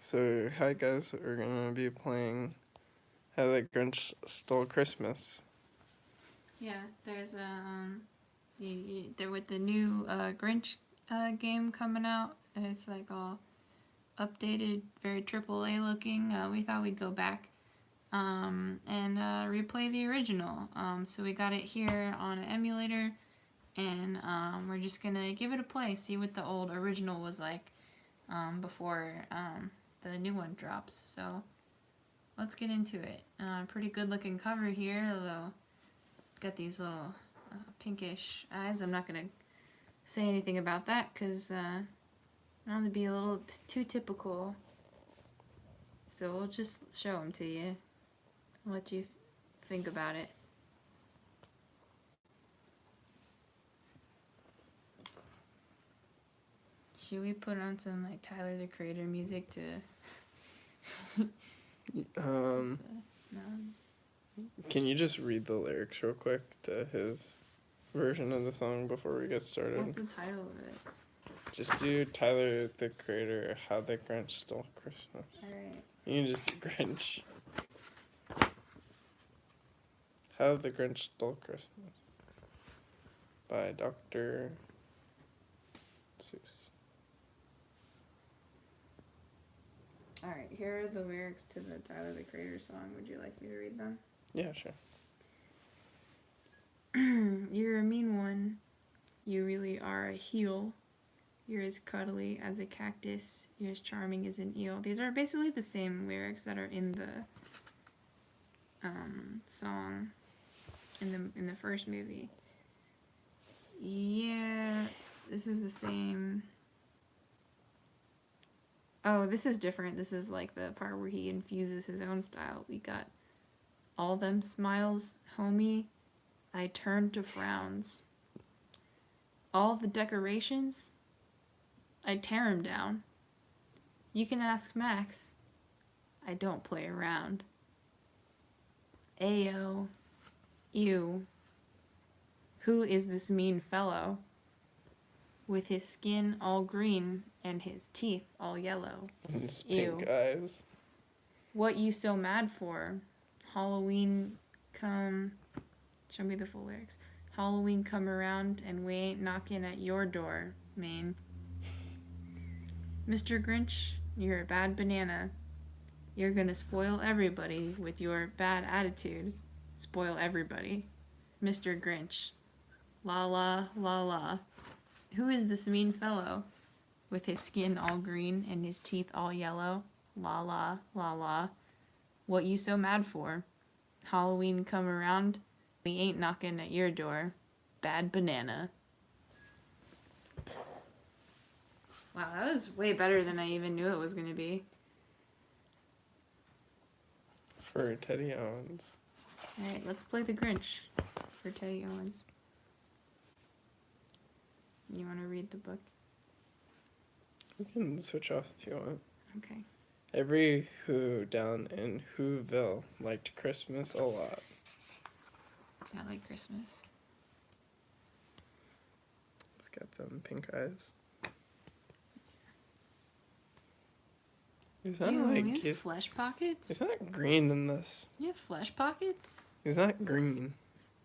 So, hi guys, we're gonna be playing How the Grinch Stole Christmas. Yeah, there's there with the new Grinch game coming out. It's like all updated, very AAA looking. We thought we'd go back and replay the original. So we got it here on an emulator, and we're just gonna give it a play, see what the old original was like before the new one drops. So let's get into it. Pretty good looking cover here, although got these little pinkish eyes. I'm not going to say anything about that because I want to be a little too typical. So we'll just show them to you. I'll let you think about it. Should we put on some like Tyler the Creator music to... No. Can you just read the lyrics real quick to his version of the song before we get started? What's the title of it? Just do Tyler the Creator, How the Grinch Stole Christmas. Alright. You can just do Grinch. How the Grinch Stole Christmas by Dr. Seuss. Alright, here are the lyrics to the Tyler the Creator song. Would you like me to read them? Yeah, sure. You're a mean one. You really are a heel. You're as cuddly as a cactus. You're as charming as an eel. These are basically the same lyrics that are in the song in the first movie. Yeah, this is the same. Oh, this is different. This is like the part where he infuses his own style. We got all them smiles, homie. I turn to frowns. All the decorations, I tear 'em down. You can ask Max. I don't play around. Ayo. Ew. Who is this mean fellow? With his skin all green and his teeth all yellow. And his pink eyes. What you so mad for? Halloween come... Show me the full lyrics. Halloween come around and we ain't knocking at your door, Maine. Mr. Grinch, you're a bad banana. You're gonna spoil everybody with your bad attitude. Spoil everybody. Mr. Grinch. La la la la. Who is this mean fellow? With his skin all green and his teeth all yellow. La la la la. What you so mad for? Halloween come around, we ain't knocking at your door. Bad banana. Wow, that was way better than I even knew it was gonna be. For Teddy Owens. Alright, let's play the Grinch for Teddy Owens. You want to read the book? We can switch off if you want. Okay. Every Who down in Whoville liked Christmas a lot. I like Christmas. It's got them pink eyes. Is that Ew, like you have flesh pockets? He's not green in this. You have flesh pockets? He's not green.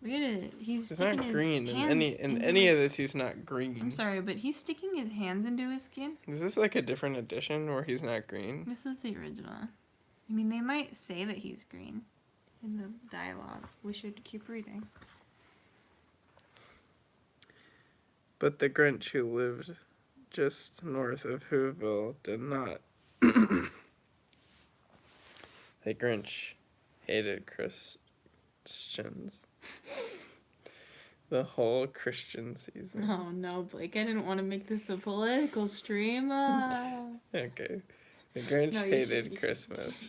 He's He's sticking not his green hands in into any his... of this. He's not green. I'm sorry, but he's sticking his hands into his skin? Is this like a different edition where he's not green? This is the original. I mean, they might say that he's green in the dialogue. We should keep reading. But the Grinch who lived just north of Whoville did not. The Grinch hated Christians. The whole Christian season. Oh no, Blake, I didn't want to make this a political stream. Okay. The Grinch hated Christmas.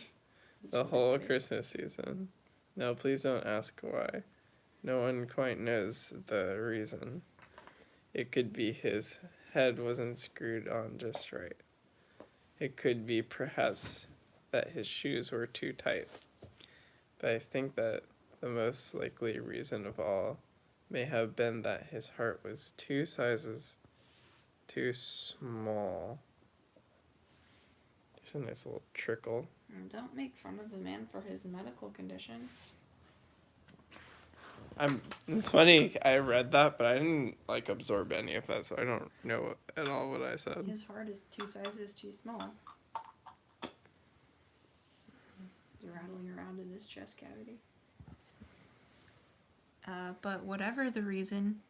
The whole Christmas season. No, please don't ask why. No one quite knows the reason. It could be his head wasn't screwed on just right. It could be perhaps that his shoes were too tight. But I think that the most likely reason of all may have been that his heart was 2 sizes too small There's a nice little trickle. And don't make fun of the man for his medical condition. It's funny, I read that, but I didn't, like, absorb any of that, so I don't know at all what I said. His heart is 2 sizes too small. He's rattling around in his chest cavity. But whatever the reason,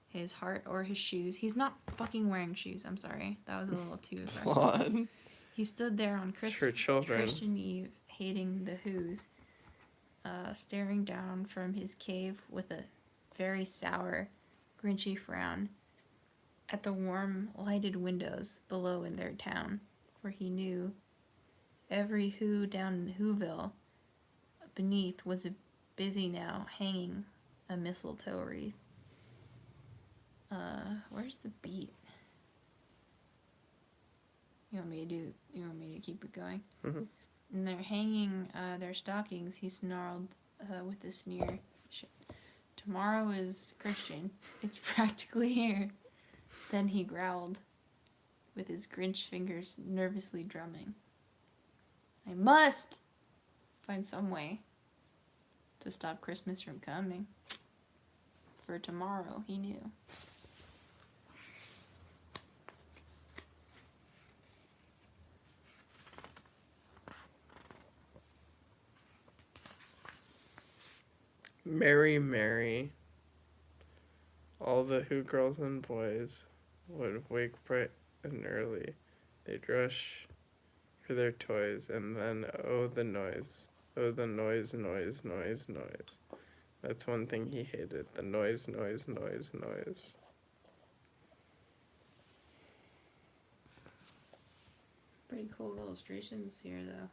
his heart or his shoes, he's not fucking wearing shoes, I'm sorry. That was a little too aggressive. What? He stood there on Christian Eve, hating the Who's, staring down from his cave with a very sour, Grinchy frown at the warm, lighted windows below in their town, for he knew every Who down in Whoville beneath was busy now hanging a mistletoe wreath. Where's the beat? You want me to keep it going? Mm-hmm. And they're hanging their stockings, he snarled with a sneer. Shit. Tomorrow is Christian. It's practically here. Then he growled, with his Grinch fingers nervously drumming. I must find some way to stop Christmas from coming. For tomorrow, he knew. Mary, Mary, all the Who girls and boys would wake bright and early. They'd rush for their toys, and then, oh, the noise. Oh, the noise, noise, noise, noise. That's one thing he hated, the noise, noise, noise, noise. Pretty cool illustrations here, though.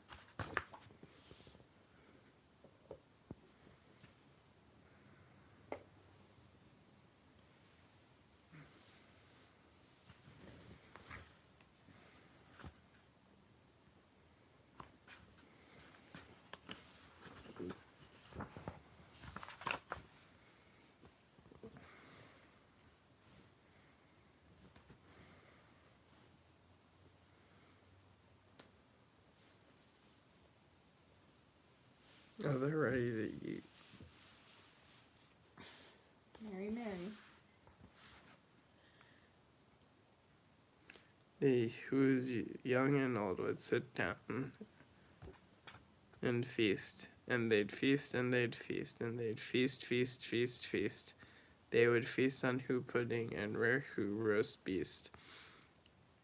Oh, they're ready to eat. Mary, Mary. They, who's young and old, would sit down and feast. And they'd feast and they'd feast and they'd feast, feast, feast, feast. They would feast on Who pudding and rare Who roast beast,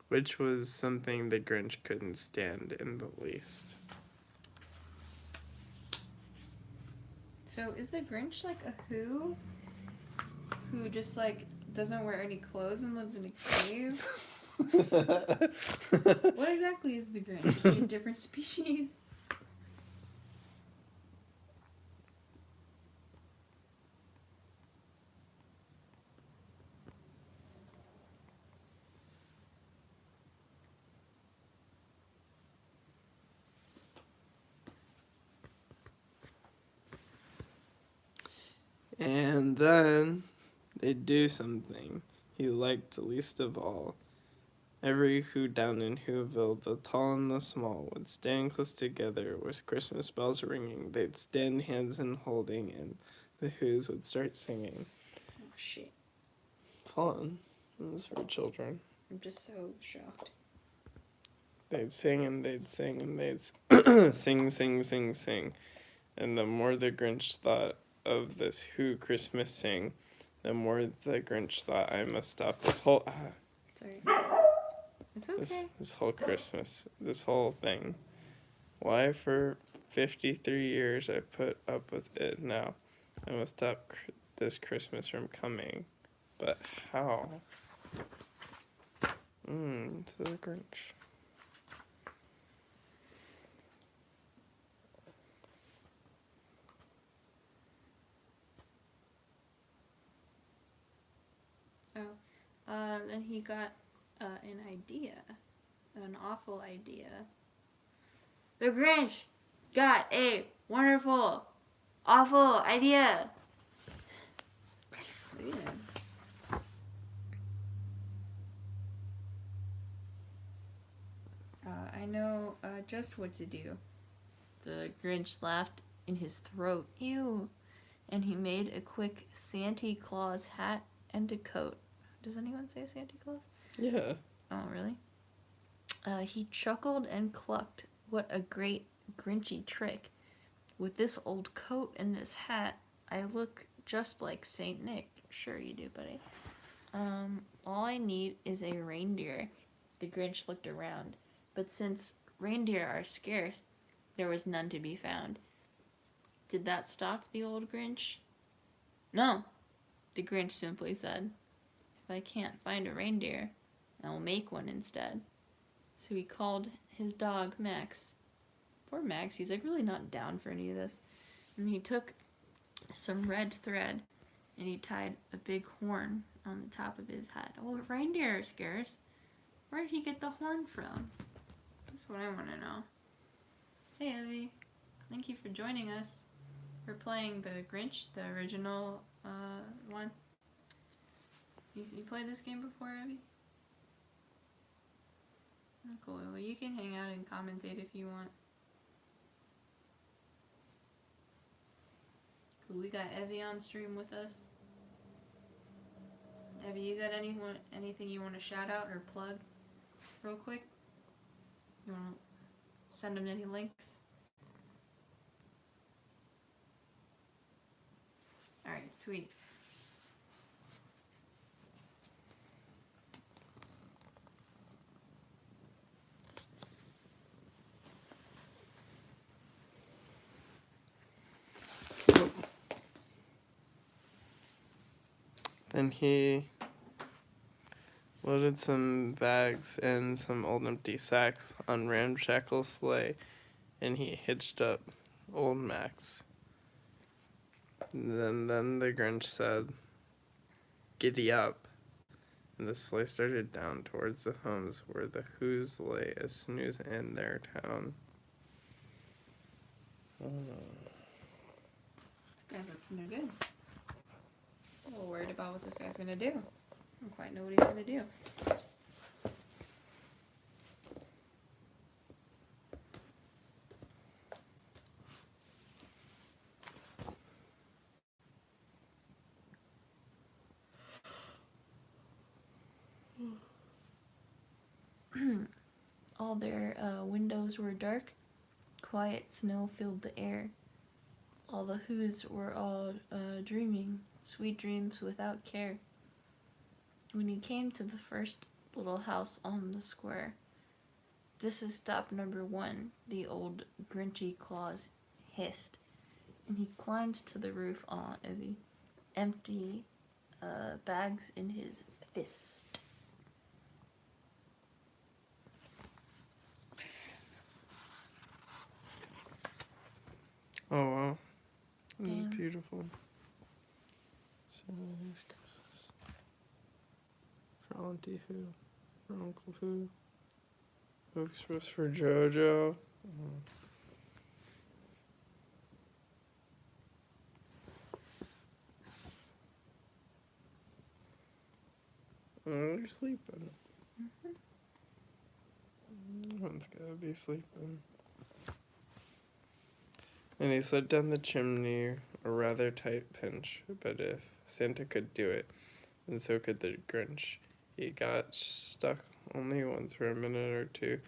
which was something the Grinch couldn't stand in the least. So is the Grinch like a Who just like doesn't wear any clothes and lives in a cave? What exactly is the Grinch? Is he a different species? And then they'd do something he liked least of all. Every Who down in Whoville, the tall and the small, would stand close together with Christmas bells ringing. They'd stand hands in holding, and the Who's would start singing. Oh shit. Fun. This is for children. I'm just so shocked. They'd sing and they'd sing and they'd sing, sing, sing, sing. And the more the Grinch thought of this Who Christmas sing, the more the Grinch thought, I must stop this whole... Sorry. It's okay. This whole Christmas, this whole thing. Why for 53 years I put up with it now. I must stop this Christmas from coming. But how? To the Grinch. And he got an idea. An awful idea. The Grinch got a wonderful, awful idea. Yeah. I know just what to do. The Grinch laughed in his throat. Ew. And he made a quick Santa Claus hat and a coat. Does anyone say Santa Claus? Yeah. Oh, really? He chuckled and clucked. What a great Grinchy trick. With this old coat and this hat, I look just like Saint Nick. Sure you do, buddy. All I need is a reindeer. The Grinch looked around, but since reindeer are scarce, there was none to be found. Did that stop the old Grinch? No, the Grinch simply said. If I can't find a reindeer, I'll make one instead. So he called his dog Max. Poor Max, he's like really not down for any of this. And he took some red thread and he tied a big horn on the top of his head. Oh, reindeer are scarce. Where did he get the horn from? That's what I want to know. Hey, Evie. Thank you for joining us. We're playing the Grinch, the original one. You played this game before, Evie? Oh, cool. Well, you can hang out and commentate if you want. Cool. We got Evie on stream with us. Evie, you got anything you want to shout out or plug real quick? You want to send them any links? Alright, sweet. Then he loaded some bags and some old empty sacks on Ramshackle's sleigh, and he hitched up old Max. Then the Grinch said, "Giddy up," and the sleigh started down towards the homes where the Who's lay as snooze in their town. This guy's up to no good. I'm a little worried about what this guy's gonna do. I don't quite know what he's gonna do. All their windows were dark. Quiet snow filled the air. All the Who's were all dreaming, sweet dreams without care. When he came to the first little house on the square, "This is stop number 1, the old Grinchy Claus hissed. And he climbed to the roof on Evie, empty bags in his fist. Oh wow, this Damn. is beautiful. So nice Christmas for Auntie Who, for Uncle Who, Christmas for JoJo. Oh, you're sleeping. Everyone's gotta be sleeping. And he slid down the chimney, a rather tight pinch, but if Santa could do it, then so could the Grinch. He got stuck only once for a minute or two,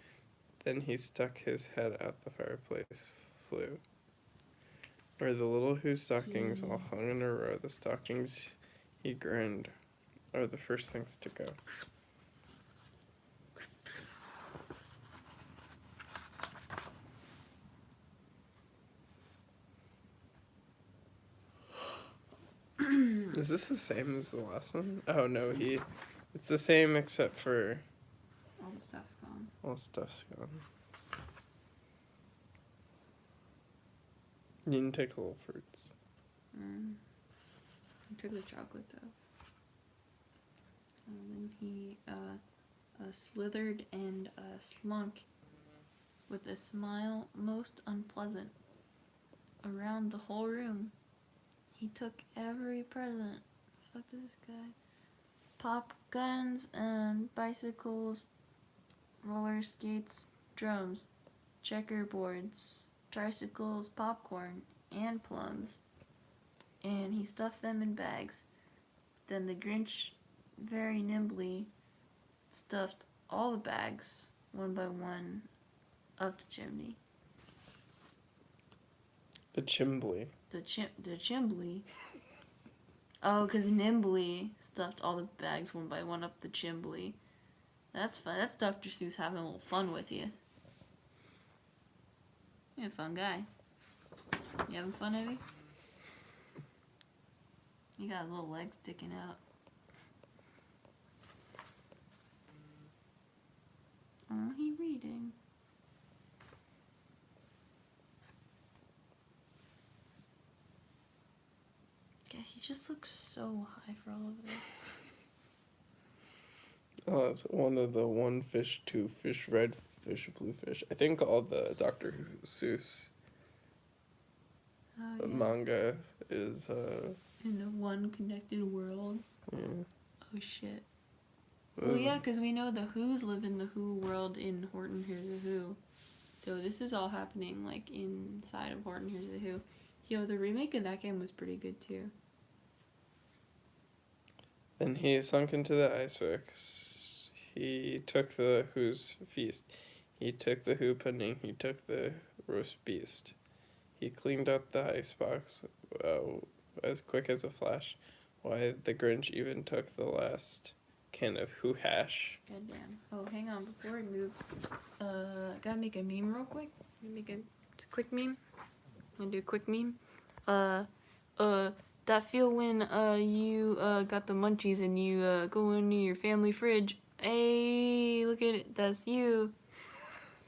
then he stuck his head out the fireplace, flew. Where the little Who stockings all hung in a row, the stockings, he grinned, are the first things to go. Is this the same as the last one? Oh no, it's the same except for All the stuff's gone. all stuff's gone. You can take little fruits. I took the chocolate though. And then he slithered and slunk with a smile most unpleasant around the whole room. He took every present. Fuck this guy. Pop guns and bicycles, roller skates, drums, checkerboards, tricycles, popcorn, and plums. And he stuffed them in bags. Then the Grinch very nimbly stuffed all the bags, one by one, up the chimney. The chimbley. The chimbley. Oh, because nimbly stuffed all the bags one by one up the chimbley. That's fun. That's Dr. Seuss having a little fun with you. You're a fun guy. You having fun, Evie? You got little legs sticking out. Oh, he reading. Yeah, he just looks so high for all of this. Oh, that's one of the one fish, two fish, red fish, blue fish. I think all the Dr. Seuss manga is in a one connected world. Yeah. Oh shit. Well, yeah, because we know the Who's live in the Who world in Horton Hears a Who. So this is all happening, like, inside of Horton Hears a Who. Yo, the remake of that game was pretty good, too. Then he sunk into the icebox. He took the Who's feast. He took the Who pudding. He took the roast beast. He cleaned out the icebox as quick as a flash. Why, the Grinch even took the last can of Who hash. Goddamn. Oh, hang on. Before we move, gotta make a meme real quick. Make a quick meme. I'm gonna do a quick meme. That feel when you got the munchies and you go into your family fridge. Hey, look at it. That's you.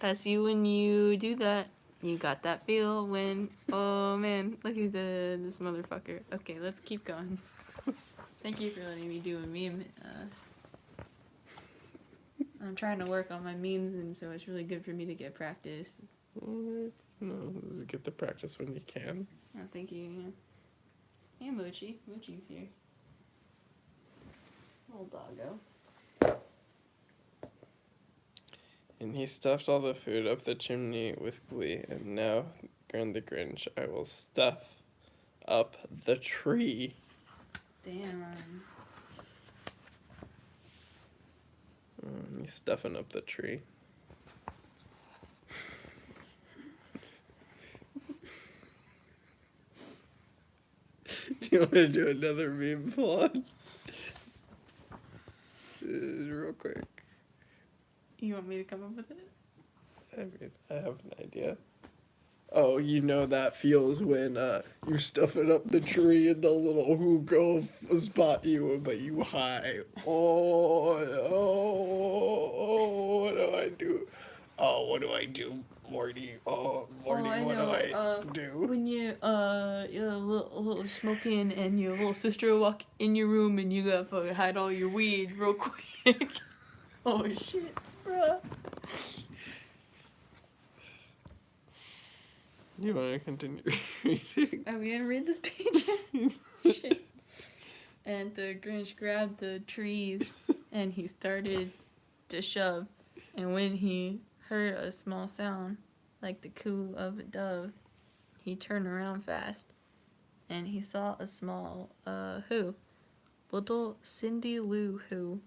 That's you when you do that. You got that feel when. Oh man, look at this motherfucker. Okay, let's keep going. Thank you for letting me do a meme. I'm trying to work on my memes, and so it's really good for me to get practice. No, get the practice when you can. Oh, thank you. Hey, Mochi. Mochi's here. Old doggo. And he stuffed all the food up the chimney with glee, and now, grinned the Grinch, I will stuff up the tree. Damn. He's stuffing up the tree. Do you want to do another meme plot? Real quick. You want me to come up with it? I mean, I have an idea. Oh, you know that feels when you stuff it up the tree and the little Who go spot you, but you high. Oh, what do I do? Oh, what do I do, Morty? Oh, Morty, what do I do? When you're a little smoking and your little sister walk in your room and you gotta fucking hide all your weed real quick. Oh shit, bruh. You want to continue reading? Are we gonna read this page? Shit. And the Grinch grabbed the trees and he started to shove. And when he heard a small sound, like the coo of a dove, he turned around fast. And he saw a small Who. Little Cindy Lou Who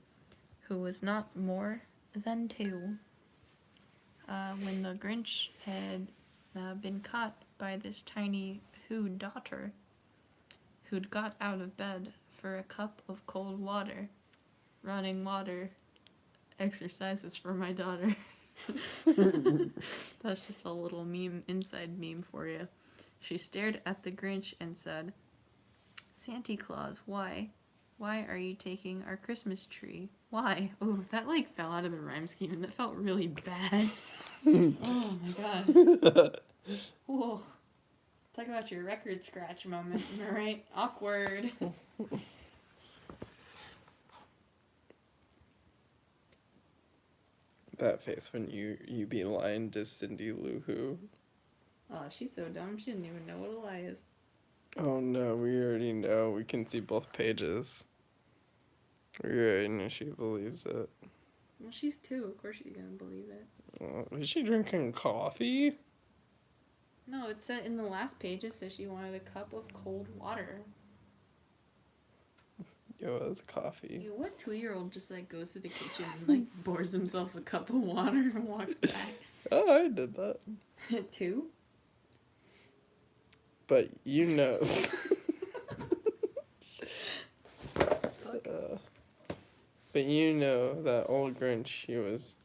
was not more than 2. When the Grinch had been caught by this tiny Who daughter, who'd got out of bed for a cup of cold water. Running water exercises for my daughter. That's just a little meme, inside meme for you. She stared at the Grinch and said, "Santa Claus, why? Why are you taking our Christmas tree? Why?" Oh, that like fell out of the rhyme scheme and that felt really bad. Oh my god. Whoa. Talk about your record scratch moment, am I right? Awkward. That face when you be lying to Cindy Lou Who. Oh, she's so dumb. She didn't even know what a lie is. Oh no, we already know. We can see both pages. We already know she believes it. Well, she's 2. Of course she's gonna believe it. Is she drinking coffee? No, it said in the last page, it says she wanted a cup of cold water. Yo, that's coffee. Yo, what 2-year-old just, like, goes to the kitchen and, like, pours himself a cup of water and walks back? Oh, I did that. 2? But you know. But you know that old Grinch, he was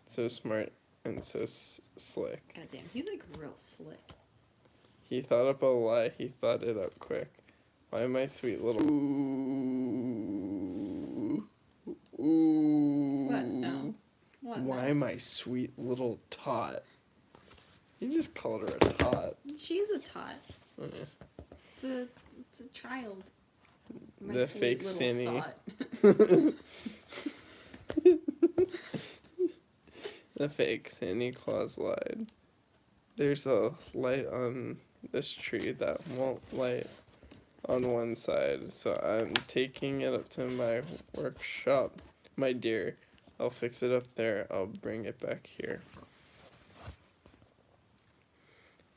so smart and so slick. Goddamn, he's, like, real slick. He thought up a lie, he thought it up quick. Why my sweet little... Ooh. Ooh. What? No. What? Why my sweet little tot? You just called her a tot. She's a tot. Mm. It's a child. My The sweet fake little Cindy. thought. The fake Santa Claus lied. There's a light on this tree that won't light on one side, so I'm taking it up to my workshop. My dear, I'll fix it up there. I'll bring it back here.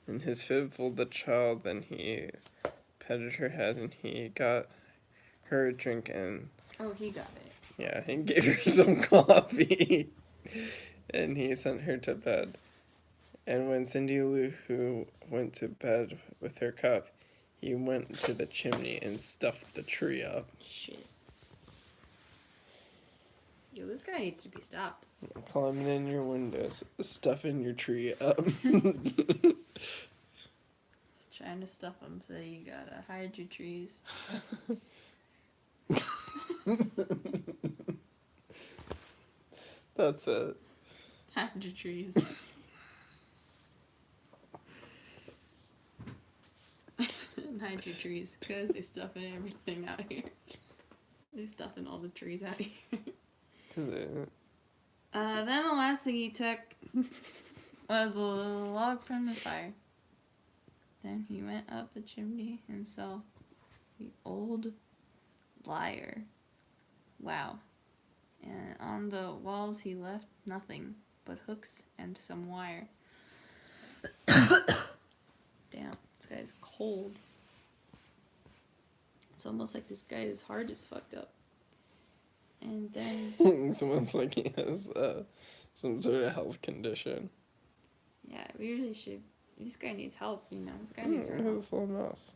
In his fibful the child, then he petted her head and he got her a drink and... Oh, he got it. Yeah, he gave her some coffee. And he sent her to bed. And when Cindy Lou Who went to bed with her cup, he went to the chimney and stuffed the tree up. Shit. Yo, this guy needs to be stopped. Climbing in your windows, stuffing your tree up. Just trying to stuff them so you gotta hide your trees. That's it. Hide your trees. And hide your trees, because they're stuffing everything out here. They're stuffing all the trees out here. Then Then the last thing he took was a log from the fire. Then he went up the chimney and saw the old liar. Wow. And on the walls he left nothing but hooks and some wire. Damn, this guy's cold. It's almost like this guy's heart is fucked up. And then... it's almost like he has some sort of health condition. Yeah, we really should... This guy needs help, you know. This guy needs help. This little mouse.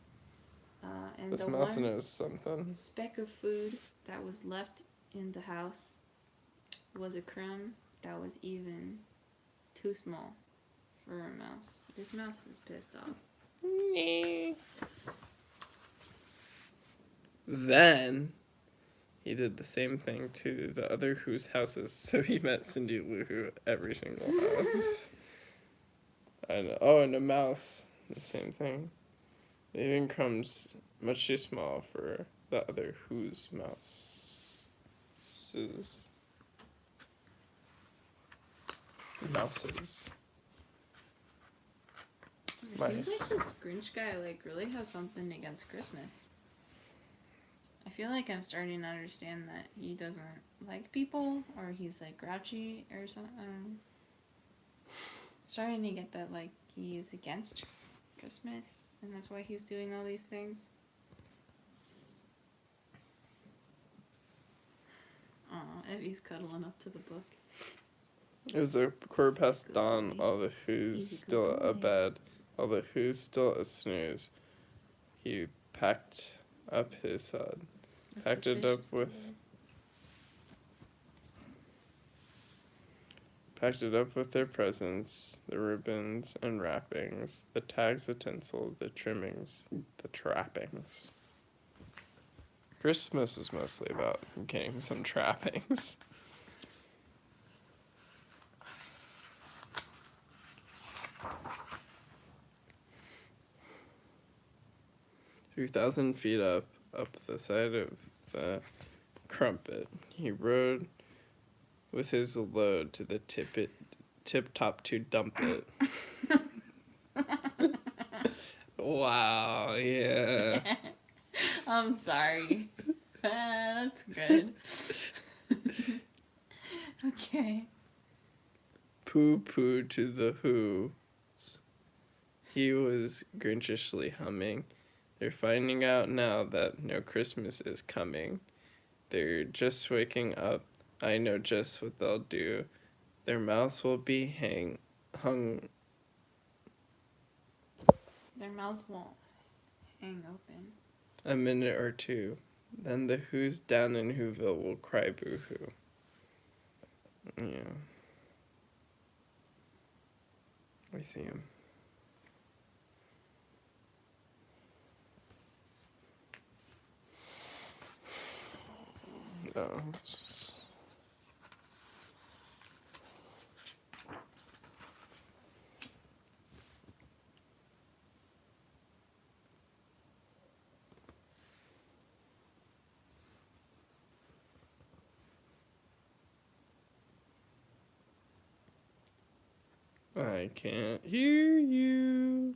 And This the mouse one knows something. speck of food that was left in the house was a crumb that was even too small for a mouse. This mouse is pissed off. Then he did the same thing to the other Who's houses, so he met Cindy Lou Who every single house. And and a mouse, the same thing. Leaving crumbs much too small for the other Who's mouses. Mouses. It Mice. seems like this Grinch guy like really has something against Christmas. I feel like I'm starting to understand that he doesn't like people, or he's like grouchy or something. I don't know. Starting to get that like he is against Christmas, and that's why he's doing all these things. Aw, Evie's cuddling up to the book. It was a quarter past Good dawn, boy. all the Who's He's a still good boy. abed, all the Who's still a snooze. He packed up his What's packed the it up fishes with today? packed it up with their presents, the ribbons and wrappings, the tags, the tinsel, the trimmings, the trappings. Christmas is mostly about getting some trappings. "2,000 feet up the side of the crumpet, he rode with his load to the tip top to dump it." Wow, yeah. I'm sorry. That's good. Okay. Pooh pooh to the who's. He was grinchishly humming. They're finding out now that no Christmas is coming. They're just waking up. I know just what they'll do. Their mouths will be hung. Their mouths won't hang open. A minute or two. Then the who's down in Whoville will cry boo-hoo. Yeah. I see him. No. I can't hear you.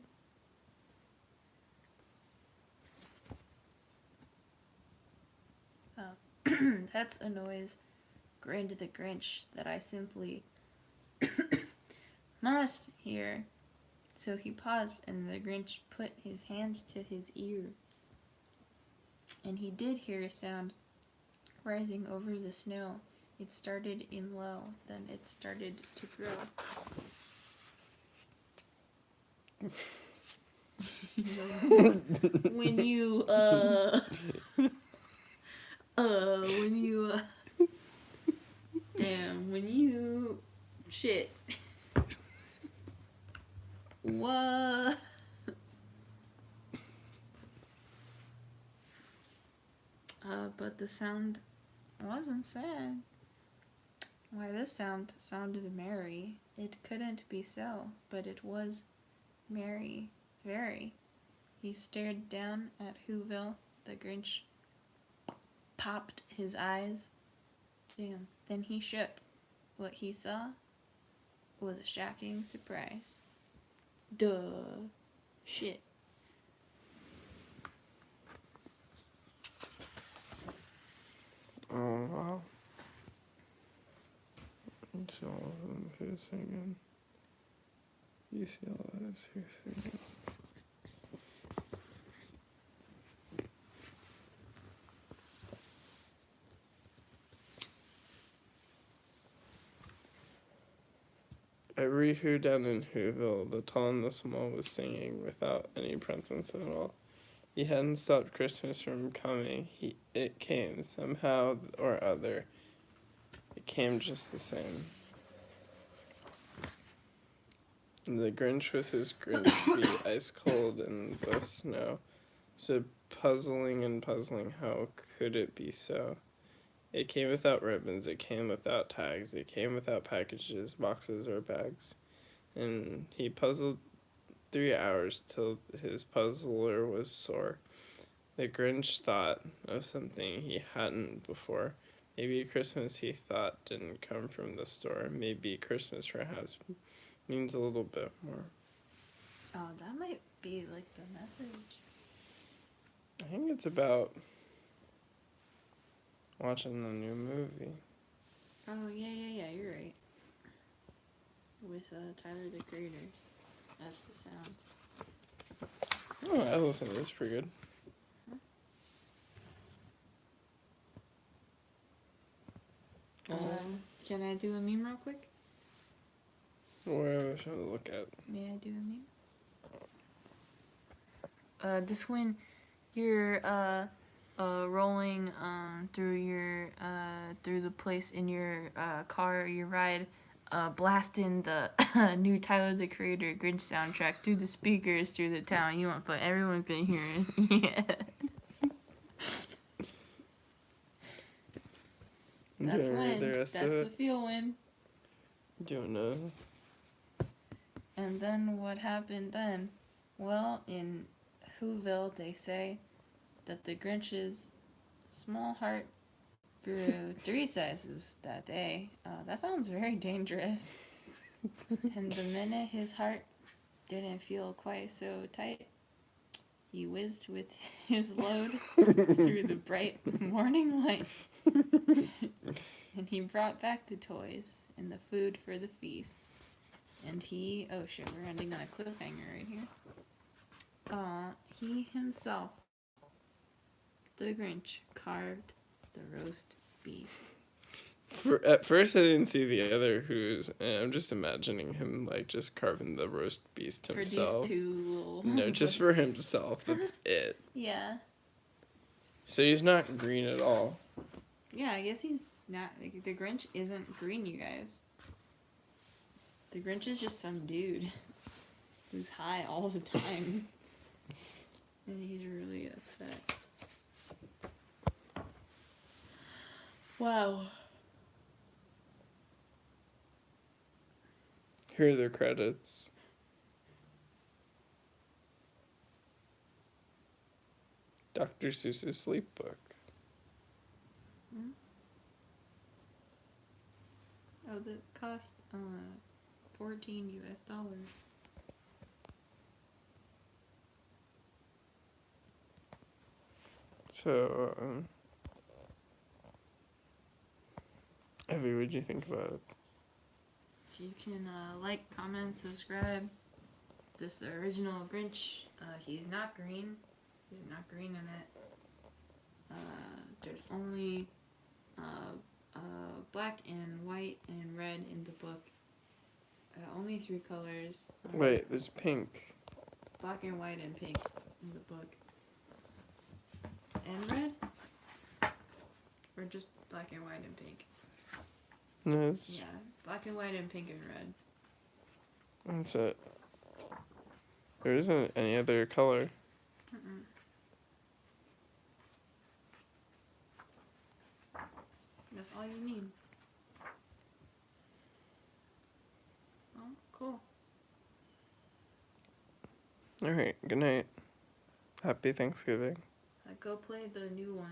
That's a noise, grinned the Grinch, that I simply must hear. So he paused, and the Grinch put his hand to his ear. And he did hear a sound rising over the snow. It started in low, then it started to grow. when you shit. What? But the sound wasn't sad. Why, this sound sounded merry. It couldn't be so, but it was merry, very. He stared down at Whoville. The Grinch popped his eyes. Damn. Then he shook. What he saw was a shocking surprise. Duh. Shit. Oh, wow. You see all of them who's singing. You see all of us who's singing. Every who down in Whoville, the tall and the small, was singing without any presents at all. He hadn't stopped Christmas from coming. It came, somehow or other. It came just the same. The Grinch with his Grinch feet ice cold in the snow, stood puzzling and puzzling. How could it be so? It came without ribbons, it came without tags, it came without packages, boxes, or bags. And he puzzled 3 hours till his puzzler was sore. The Grinch thought of something he hadn't before. Maybe Christmas, he thought, didn't come from the store. Maybe Christmas, perhaps, means a little bit more. Oh, that might be like the message. I think it's about watching the new movie. Oh, yeah, you're right. With Tyler the Creator. That's the sound. Oh, I listened to this, pretty good. Can I do a meme real quick? Where should I look at? May I do a meme? This when you're rolling through the place in your car or your ride, blasting the new Tyler the Creator Grinch soundtrack through the speakers through the town. You want to everyone can hear it. Yeah. That's when. That's the feel when. Don't know. And then what happened then? Well, in Whoville, they say that the Grinch's small heart grew 3 sizes that day. That sounds very dangerous. And the minute his heart didn't feel quite so tight, he whizzed with his load through the bright morning light. And he brought back the toys and the food for the feast. And he, oh shit, we're ending on a cliffhanger right here. He himself, the Grinch, carved the roast beef. At first, I didn't see the other Who's, and I'm just imagining him like just carving the roast beast himself. For these two little... No, just for himself. That's it. Yeah. So he's not green at all. Yeah, I guess he's not. Like, the Grinch isn't green, you guys. The Grinch is just some dude who's high all the time. And he's really upset. Wow. Here are the credits. Dr. Seuss's Sleep Book. Oh, that cost $14 US. So, Evie, what did you think about it? You can like, comment, subscribe. This is the original Grinch. He's not green. He's not green in it. There's only black and white and red in the book. Only 3 colors. Wait, there's pink. Black and white and pink in the book. And red? Or just black and white and pink? No, it's... Yeah, black and white and pink and red. That's it. There isn't any other color. Mm-mm. That's all you need. Oh, cool. Alright, good night. Happy Thanksgiving. Go play the new one.